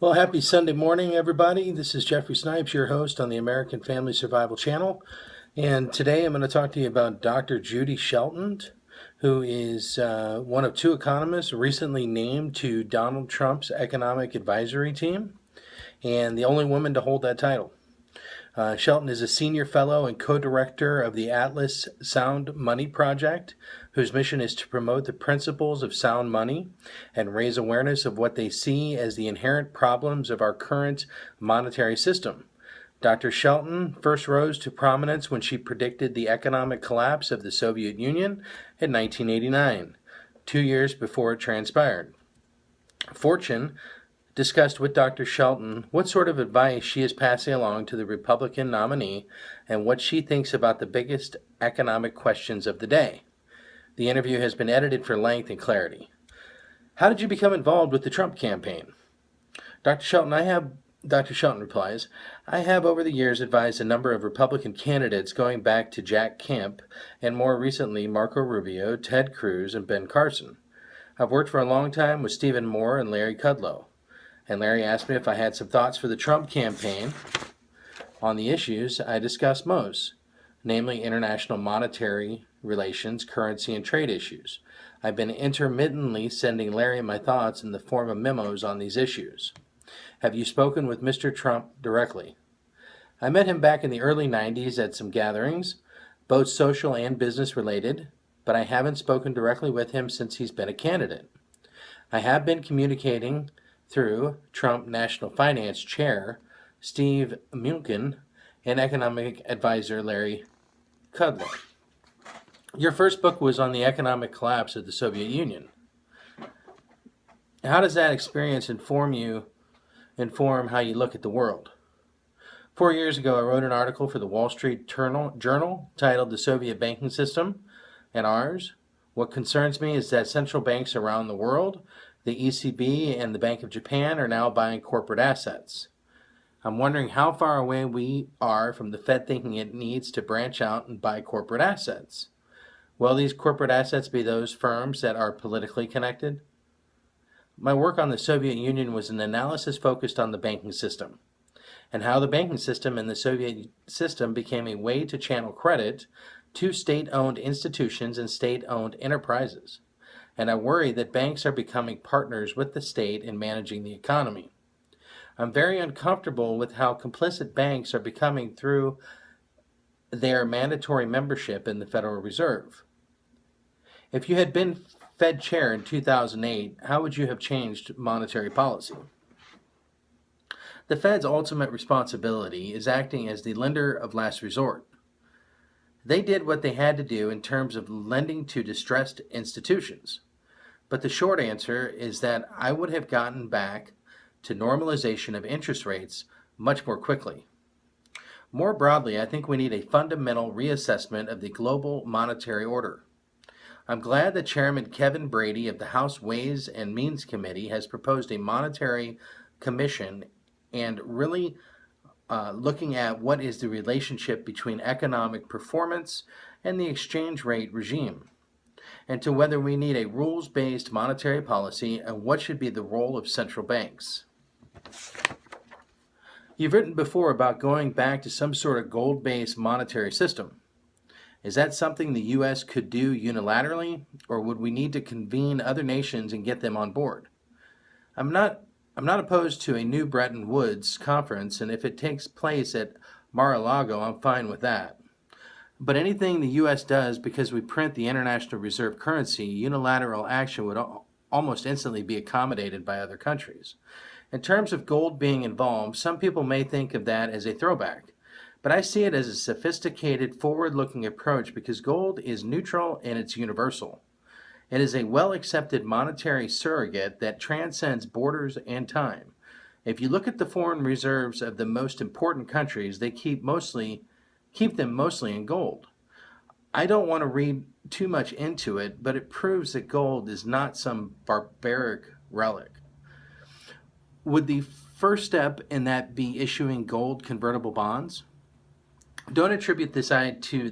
Well, happy Sunday morning, everybody. This is Jeffrey Snipes, your host on the American Family Survival Channel. And today I'm going to talk to you about Dr. Judy Shelton, who is one of two economists recently named to Donald Trump's economic advisory team, and the only woman to hold that title. Shelton is a senior fellow and co-director of the Atlas Sound Money Project, whose mission is to promote the principles of sound money and raise awareness of what they see as the inherent problems of our current monetary system. Dr. Shelton first rose to prominence when she predicted the economic collapse of the Soviet Union in 1989, 2 years before it transpired. Fortune discussed with Dr. Shelton what sort of advice she is passing along to the Republican nominee and what she thinks about the biggest economic questions of the day. The interview has been edited for length and clarity. How did you become involved with the Trump campaign? Dr. Shelton replies, I have over the years advised a number of Republican candidates going back to Jack Kemp and more recently Marco Rubio, Ted Cruz, and Ben Carson. I've worked for a long time with Stephen Moore and Larry Kudlow. And Larry asked me if I had some thoughts for the Trump campaign on the issues I discussed most, namely international monetary relations, currency, and trade issues. I've been intermittently sending Larry my thoughts in the form of memos on these issues. Have you spoken with Mr. Trump directly? I met him back in the early 90s at some gatherings, both social and business related, but I haven't spoken directly with him since he's been a candidate. I have been communicating through Trump National Finance Chair Steve Mnuchin and economic advisor Larry Kudlow. Your first book was on the economic collapse of the Soviet Union. How does that experience inform how you look at the world? 4 years ago, I wrote an article for the Wall Street Journal titled The Soviet Banking System and Ours. What concerns me is that central banks around the world, the ECB and the Bank of Japan, are now buying corporate assets. I'm wondering how far away we are from the Fed thinking it needs to branch out and buy corporate assets. Will these corporate assets be those firms that are politically connected? My work on the Soviet Union was an analysis focused on the banking system and how the banking system and the Soviet system became a way to channel credit to state-owned institutions and state-owned enterprises. And I worry that banks are becoming partners with the state in managing the economy. I'm very uncomfortable with how complicit banks are becoming through their mandatory membership in the Federal Reserve. If you had been Fed chair in 2008, how would you have changed monetary policy? The Fed's ultimate responsibility is acting as the lender of last resort. They did what they had to do in terms of lending to distressed institutions. But the short answer is that I would have gotten back to normalization of interest rates much more quickly. More broadly, I think we need a fundamental reassessment of the global monetary order. I'm glad that Chairman Kevin Brady of the House Ways and Means Committee has proposed a monetary commission and really looking at what is the relationship between economic performance and the exchange rate regime, and to whether we need a rules-based monetary policy and what should be the role of central banks. You've written before about going back to some sort of gold-based monetary system. Is that something the U.S. could do unilaterally, or would we need to convene other nations and get them on board? I'm not opposed to a new Bretton Woods conference, and if it takes place at Mar-a-Lago, I'm fine with that. But anything the U.S. does because we print the international reserve currency, unilateral action would almost instantly be accommodated by other countries. In terms of gold being involved, some people may think of that as a throwback, but I see it as a sophisticated, forward-looking approach because gold is neutral and it's universal. It is a well-accepted monetary surrogate that transcends borders and time. If you look at the foreign reserves of the most important countries, they keep them mostly in gold. I don't want to read too much into it, but it proves that gold is not some barbaric relic. Would the first step in that be issuing gold convertible bonds? Don't attribute this idea to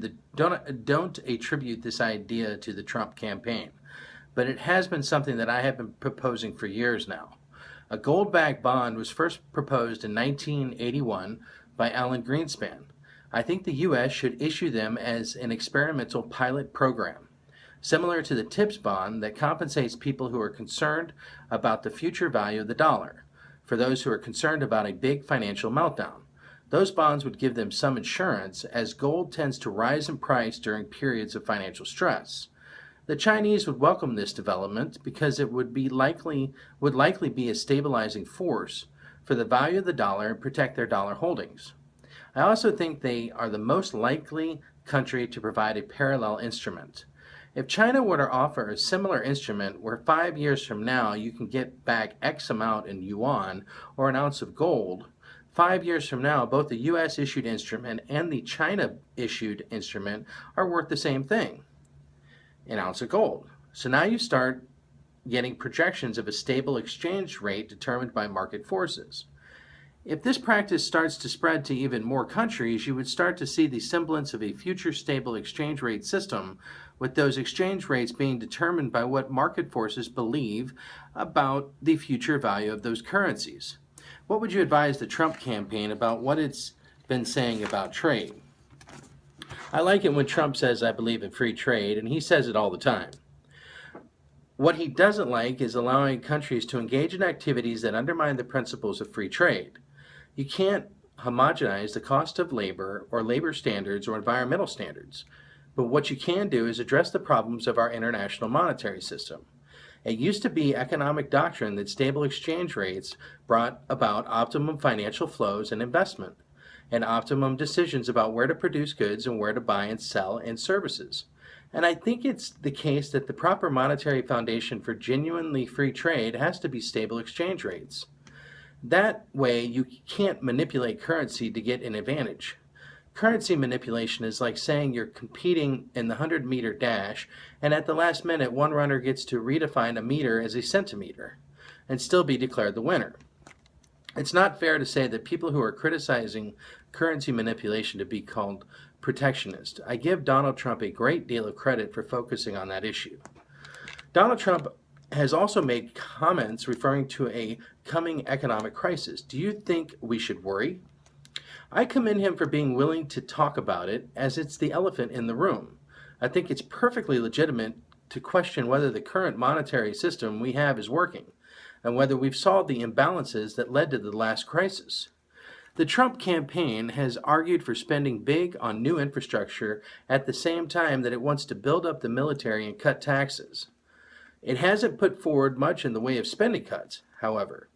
the Trump campaign, but it has been something that I have been proposing for years now. A gold-backed bond was first proposed in 1981 by Alan Greenspan. I think the U.S. should issue them as an experimental pilot program, similar to the TIPS bond that compensates people who are concerned about the future value of the dollar, for those who are concerned about a big financial meltdown. Those bonds would give them some insurance, as gold tends to rise in price during periods of financial stress. The Chinese would welcome this development because it would likely be a stabilizing force for the value of the dollar and protect their dollar holdings. I also think they are the most likely country to provide a parallel instrument. If China were to offer a similar instrument where 5 years from now you can get back X amount in yuan or an ounce of gold, 5 years from now both the U.S. issued instrument and the China issued instrument are worth the same thing, an ounce of gold. So now you start getting projections of a stable exchange rate determined by market forces. If this practice starts to spread to even more countries, you would start to see the semblance of a future stable exchange rate system, with those exchange rates being determined by what market forces believe about the future value of those currencies. What would you advise the Trump campaign about what it's been saying about trade? I like it when Trump says, "I believe in free trade," and he says it all the time. What he doesn't like is allowing countries to engage in activities that undermine the principles of free trade. You can't homogenize the cost of labor or labor standards or environmental standards, but what you can do is address the problems of our international monetary system. It used to be economic doctrine that stable exchange rates brought about optimum financial flows and investment, and optimum decisions about where to produce goods and where to buy and sell and services. And I think it's the case that the proper monetary foundation for genuinely free trade has to be stable exchange rates. That way, you can't manipulate currency to get an advantage. Currency manipulation is like saying you're competing in the 100-meter dash, and at the last minute, one runner gets to redefine a meter as a centimeter and still be declared the winner. It's not fair to say that people who are criticizing currency manipulation to be called protectionist. I give Donald Trump a great deal of credit for focusing on that issue. Donald Trump has also made comments referring to a coming economic crisis. Do you think we should worry? I commend him for being willing to talk about it, as it's the elephant in the room. I think it's perfectly legitimate to question whether the current monetary system we have is working, and whether we've solved the imbalances that led to the last crisis. The Trump campaign has argued for spending big on new infrastructure at the same time that it wants to build up the military and cut taxes. It hasn't put forward much in the way of spending cuts, however.